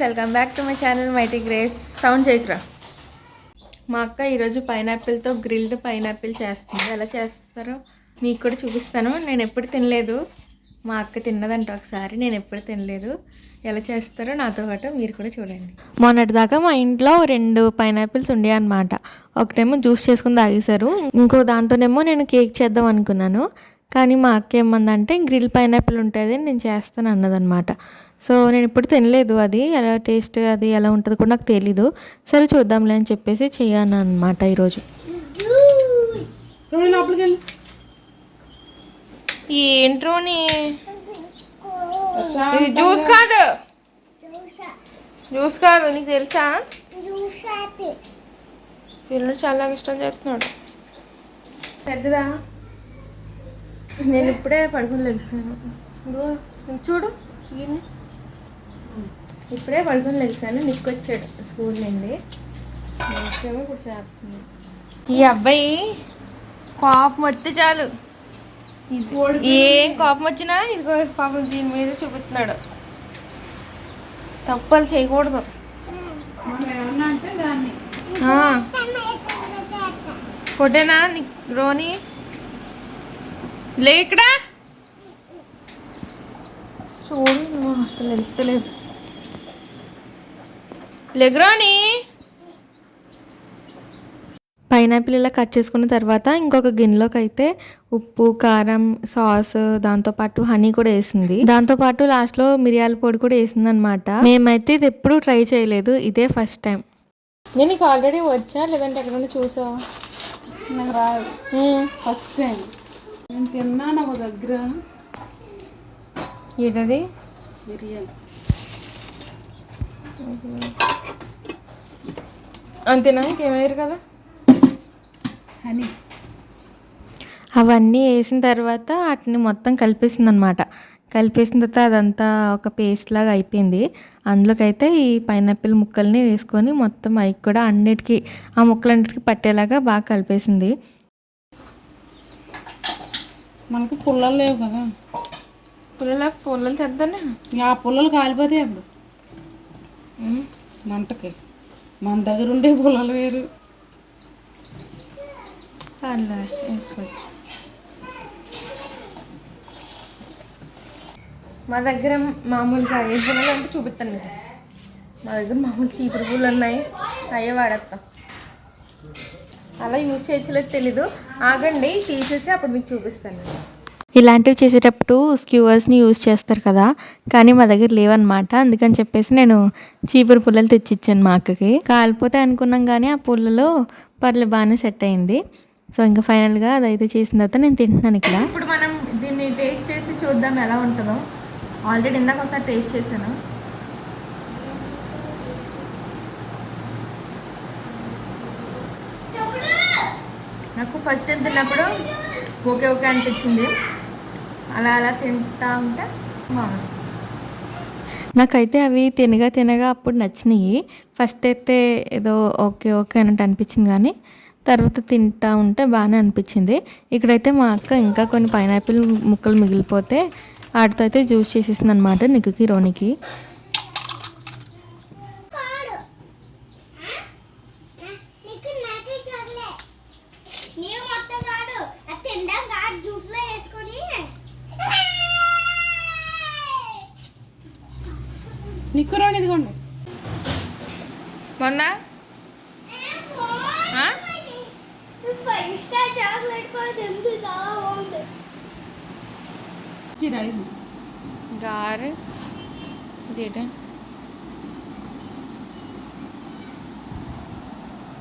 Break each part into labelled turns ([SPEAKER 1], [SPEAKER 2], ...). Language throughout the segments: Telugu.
[SPEAKER 1] Welcome back to my channel Mighty Grace. Sound చేయకురా. మా అక్క ఈరోజు పైనాపిల్తో గ్రిల్డ్ పైనాపిల్ చేస్తుంది. ఎలా చేస్తారో మీకు కూడా చూపిస్తాను. నేను ఎప్పుడు తినలేదు, మా అక్క తిన్నదంట ఒకసారి, నేను ఎప్పుడు తినలేదు. ఎలా చేస్తారో నాతో పాటు మీరు కూడా చూడండి. మొన్నటిదాకా మా ఇంట్లో 2 పైనాపిల్స్ ఉండేవి అనమాట. ఒకటేమో జ్యూస్ చేసుకుని తాగేశారు, ఇంకో దాంతోనేమో నేను కేక్ చేద్దాం అనుకున్నాను. కానీ మా అక్క ఏమందంటే గ్రిల్ పైనాపిల్ ఉంటుంది, నేను చేస్తాను అన్నదనమాట. సో నేను ఇప్పుడు తినలేదు, అది ఎలా టేస్ట్ అది ఎలా ఉంటుందో కూడా నాకు తెలీదు. సరే చూద్దాంలే అని చెప్పేసి చేయను అనమాట ఈరోజు. ఏంట్రోని జ్యూస్ కాదు, జ్యూస్ కాదు, నీకు తెలుసా? పిల్లలు చాలా ఇష్టం చేస్తున్నాడు. పెద్దదా, నేను ఇప్పుడే పడుకుని లెగిసాను. చూడు ఈయన్ని, ఇప్పుడే పడుకుని లెగిసాను. నిక్కు వచ్చాడు స్కూల్ నుండి, ఏమో ఇప్పుడు చేస్తుంది. ఈ అబ్బాయి కోపం వస్తే చాలు, ఏం కోపం వచ్చినా ఇదిగో పాపం దీని మీద చూపిస్తున్నాడు. తప్పులు చేయకూడదు. కొట్టేనా రోని? లే ఇక్కడ చూడు, అసలు వెళ్తలేదు. లెగ్రాని. పైనాపిల్ ఇలా కట్ చేసుకున్న తర్వాత ఇంకొక గిన్నెలోకి అయితే ఉప్పు, కారం, సాస్, దాంతోపాటు హనీ కూడా వేసింది. దాంతోపాటు లాస్ట్లో మిరియాల పొడి కూడా వేసింది అనమాట. మేమైతే ఇది ఎప్పుడూ ట్రై చేయలేదు, ఇదే ఫస్ట్ టైం. నేను నీకు ఆల్రెడీ వచ్చా లేదంటే ఎక్కడైనా చూసా?
[SPEAKER 2] నాకు రాదు, ఫస్ట్ టైం. నేను తిన్నాను ఒక దగ్గర.
[SPEAKER 1] ఏంటది?
[SPEAKER 2] మిరియాలు.
[SPEAKER 1] అంతేనా, ఇంకేమయ్యారు కదా?
[SPEAKER 2] హనీ.
[SPEAKER 1] అవన్నీ వేసిన తర్వాత వాటిని మొత్తం కలిపేసింది అనమాట. కలిపేసిన తర్వాత అదంతా ఒక పేస్ట్ లాగా అయిపోయింది. అందులోకైతే ఈ పైనాపిల్ ముక్కల్ని వేసుకొని మొత్తం అవి కూడా అన్నిటికీ, ఆ ముక్కలన్నిటికీ పట్టేలాగా బాగా కలిపేసింది.
[SPEAKER 2] మనకు పుల్లలు లేవు కదా,
[SPEAKER 1] పుల్లలు తెద్దానే.
[SPEAKER 2] ఆ పుల్లలు కాలిపోతాయి అప్పుడు మంటకి. మన దగ్గర ఉండే పుల్లలు వేరు.
[SPEAKER 1] వేసుకోవచ్చు. మా దగ్గర మామూలుగా ఏ పుల్లలు అంటే చూపిస్తాను మీకు. మా దగ్గర మామూలు చీపురు పుల్లలు ఉన్నాయి, అయ్యే వాడేస్తాం. అలా యూజ్ చేయలేదు తెలీదు. ఆగండి, తీసేసి అప్పుడు మీకు చూపిస్తాను. ఇలాంటివి చేసేటప్పుడు స్క్యూవర్స్ని యూజ్ చేస్తారు కదా, కానీ మా దగ్గర లేవన్నమాట. అందుకని చెప్పేసి నేను చీపురు పుల్లలు తెచ్చిచ్చాను మా అక్కకి. కాలిపోతే అనుకున్నాం కానీ ఆ పుల్లలో పర్లేదు బాగానే సెట్ అయింది. సో ఇంకా ఫైనల్గా అదైతే చేసిన తర్వాత నేను తింటున్నాను ఇక్కడ. ఇప్పుడు మనం దీన్ని టేస్ట్ చేసి చూద్దాం ఎలా ఉంటుందో. ఆల్రెడీ ఇందాక ఒకసారి టేస్ట్ చేశాను. నాకు ఫస్ట్ టైం తిన్నప్పుడు ఓకే ఓకే అనిపించింది. అలా అలా తింటా ఉంటే బాగుంది. నాకైతే అవి తినగా అప్పుడు నచ్చినాయి. ఫస్ట్ అయితే ఏదో ఓకే ఓకే అన్నట్టు అనిపించింది, కానీ తర్వాత తింటా ఉంటే బాగానే అనిపించింది. ఇక్కడైతే మా అక్క ఇంకా కొన్ని పైనాపిల్ ముక్కలు మిగిలిపోతే వాటితో అయితే జ్యూస్ చేసేసింది అనమాట నిక్కుకి, రోనికి.
[SPEAKER 2] నిక్కు రోని ఇదిగోండి.
[SPEAKER 1] మొన్న గారు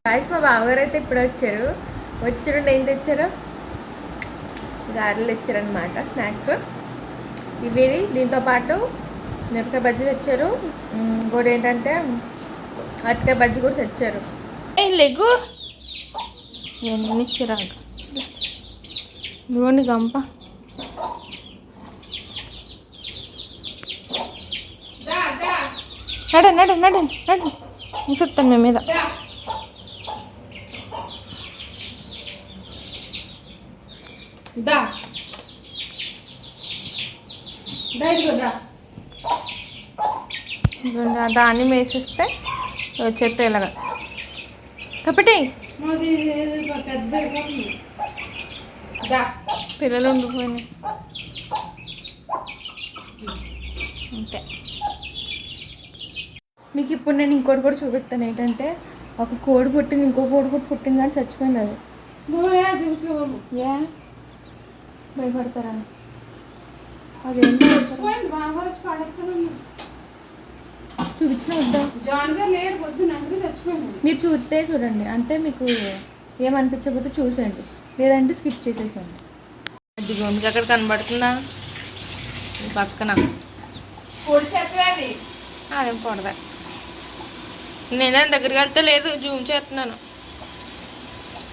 [SPEAKER 1] గాయస్, మా బావగారు అయితే ఇప్పుడు వచ్చారు. వచ్చి చూడండి ఏం తెచ్చారు. గారెలు తెచ్చారనమాట, స్నాక్స్ ఇవి. దీంతో పాటు మిరపకాయ బజ్జీ తెచ్చారు. ఇంకోటి ఏంటంటే అరటికాయ బజ్జీ కూడా తెచ్చారు. ఏ లెగ్గు ఎన్ని ఇచ్చారు, ఇదిగోండి గంప. నడండి చూస్తాను మీ మీద. దా దా ఇదిగో దా. ఇదిగోండి, ఆ దాన్ని వేసిస్తే వచ్చేస్తే ఇలాగా కాబట్టి
[SPEAKER 2] మాది పెద్ద
[SPEAKER 1] పిల్లలు ఉండిపోయినాయి అంతే. మీకు ఇప్పుడు నేను ఇంకోటి కూడా చూపిస్తాను. ఏంటంటే ఒక కోడి పుట్టింది, ఇంకో కోడి కూడా పుట్టింది కానీ చచ్చిపోయింది. అది
[SPEAKER 2] చూపించు.
[SPEAKER 1] ఏ భయపడతారా? అదేంటో
[SPEAKER 2] బాగా వచ్చి పడేస్తాను.
[SPEAKER 1] చూపించిన వద్దా?
[SPEAKER 2] జాన్ గారు లేరు పొద్దున, అందుకే చచ్చిపోయింది.
[SPEAKER 1] మీరు చూస్తే చూడండి, అంటే మీకు ఏమనిపించకపోతే చూసేయండి, లేదంటే స్కిప్ చేసేసండి. అదిగో మీకు అక్కడ కనబడుతుందా ఈ పక్కన
[SPEAKER 2] పొడి చెప్పేది
[SPEAKER 1] అదేం పొడదా. నేను దాని దగ్గరికి వెళ్తే లేదు, జూమ్ చేస్తున్నాను.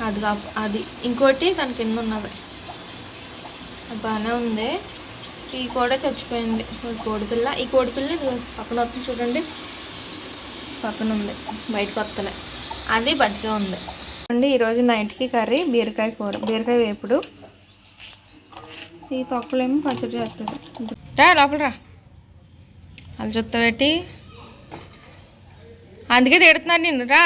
[SPEAKER 1] అది అది ఇంకోటి దాని కింద ఉన్నది, అది బాగానే ఉంది. ఈ కూడా చచ్చిపోయింది. ఈ కోడిపిల్ల ఇది పక్కన వస్తుంది చూడండి, పక్కన ఉంది, బయటకు వస్తలే. అది బతికే ఉంది అండి. ఈరోజు నైట్కి కర్రీ బీరకాయ కూర, బీరకాయ వేపుడు. ఈ తొక్కలేమో పచ్చడి చేస్తుంది. రా లోపల రా, వాళ్ళు చూస్తా పెట్టి అందుకే తిడుతున్నాను నిన్ను. రా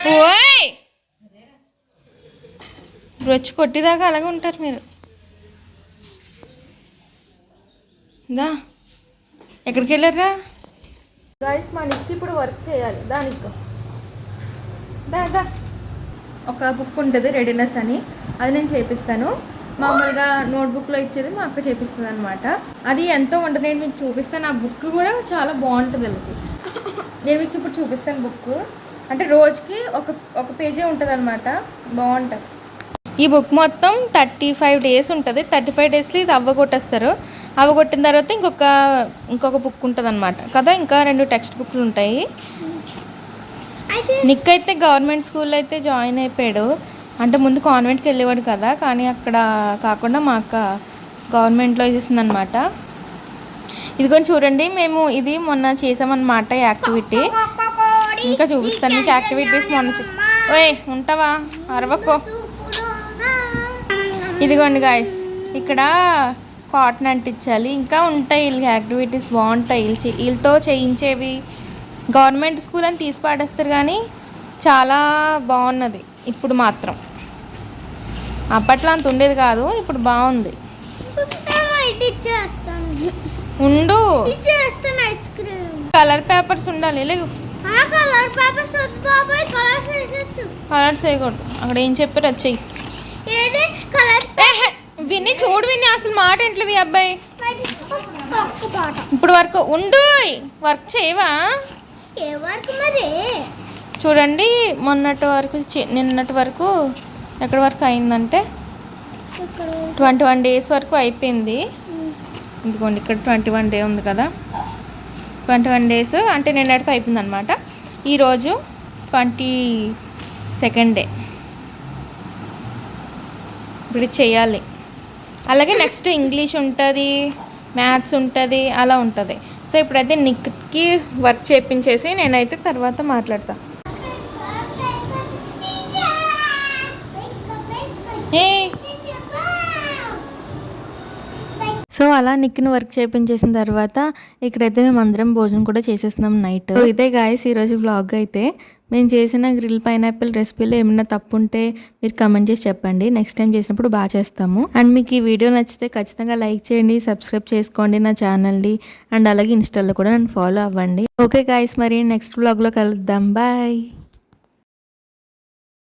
[SPEAKER 1] ఓయ్, ఇప్పుడు వచ్చి కొట్టిదాకా అలాగే ఉంటారు మీరు. దా ఎక్కడికి వెళ్ళారా గైస్? మా నిక్కి ఇప్పుడు వర్క్ చేయాలి. దానికి దా ఒక బుక్ ఉంటుంది రెడీనెస్ అని, అది నేను చేపిస్తాను. మామూలుగా నోట్బుక్లో ఇచ్చేది మా అక్క చేపిస్తుంది అనమాట. అది ఎంతో ఉంటుంది, నేను మీకు చూపిస్తాను. ఆ బుక్ కూడా చాలా బాగుంటుంది వాళ్ళకి. నేను మీకు ఇప్పుడు చూపిస్తాను బుక్. అంటే రోజుకి ఒక పేజీ ఉంటుంది అనమాట, బాగుంటుంది. ఈ బుక్ మొత్తం 35 డేస్ ఉంటుంది. 35 డేస్లో ఇది అవ్వగొట్టేస్తారు. అవ్వగొట్టిన తర్వాత ఇంకొక బుక్ ఉంటుంది అనమాట కదా. ఇంకా 2 టెక్స్ట్ బుక్లు ఉంటాయి. నిక్ అయితే గవర్నమెంట్ స్కూల్లో అయితే జాయిన్ అయిపోయాడు. అంటే ముందు కాన్వెంట్కి వెళ్ళేవాడు కదా, కానీ అక్కడ కాకుండా మా అక్క గవర్నమెంట్లో వేసేసింది అనమాట. ఇదిగోని చూడండి, మేము ఇది మొన్న చేసామన్నమాట యాక్టివిటీ. ఇంకా చూపిస్తాను మీకు యాక్టివిటీస్ మొన్న చేసి. ఓయ్ ఉంటావా, అరవకో. ఇదిగోండి గాయస్, ఇక్కడ కాటన్ అంటించాలి. ఇంకా ఉంటాయి వీళ్ళకి యాక్టివిటీస్, బాగుంటాయి. వీళ్ళతో చేయించేవి. గవర్నమెంట్ స్కూల్ అని తీసి పాడేస్తారు కానీ చాలా బాగున్నది ఇప్పుడు మాత్రం. అప్పట్లో అంత ఉండేది కాదు, ఇప్పుడు బాగుంది. ఉండు, కలర్ పేపర్స్ ఉండాలి. లేవు కలర్స్ వేయకూడదు. అక్కడ ఏం చెప్పారు వచ్చేయి. విని చూడు, విని అసలు మాట ఏంట్లేదు ఈ అబ్బాయి. ఇప్పుడు వరకు ఉండు, వర్క్ చేయవా? చూడండి, నిన్నటి వరకు ఎక్కడి వరకు అయిందంటే 21 డేస్ వరకు అయిపోయింది. ఇదిగోండి ఇక్కడ 21 డే ఉంది కదా, 21 డేస్ అంటే నిన్నటితో అయిపోయింది అనమాట. ఈరోజు 22nd డే. ఇప్పుడు చేయాలి. అలాగే నెక్స్ట్ ఇంగ్లీష్ ఉంటుంది, మ్యాథ్స్ ఉంటుంది, అలా ఉంటుంది. సో ఇప్పుడైతే నిక్కి వర్క్ చేయించేసి నేనైతే తర్వాత మాట్లాడతా. సో అలా నిక్కిని వర్క్ చేయించేసిన తర్వాత ఇక్కడైతే మేము అందరం భోజనం కూడా చేసేస్తున్నాం నైట్. ఇదే గాయస్ ఈరోజు వ్లాగ్. అయితే మేము చేసిన గ్రిల్ పైనాపిల్ రెసిపీలో ఏమైనా తప్పు ఉంటే మీరు కమెంట్ చేసి చెప్పండి. నెక్స్ట్ టైం చేసినప్పుడు బాగా చేస్తాము. అండ్ మీకు ఈ వీడియో నచ్చితే ఖచ్చితంగా లైక్ చేయండి, సబ్స్క్రైబ్ చేసుకోండి నా ఛానల్ని. అండ్ అలాగే ఇన్స్టాలో కూడా నన్ను ఫాలో అవ్వండి. ఓకే గాయస్, మరి నెక్స్ట్ వ్లాగ్లో కలుద్దాం. బాయ్.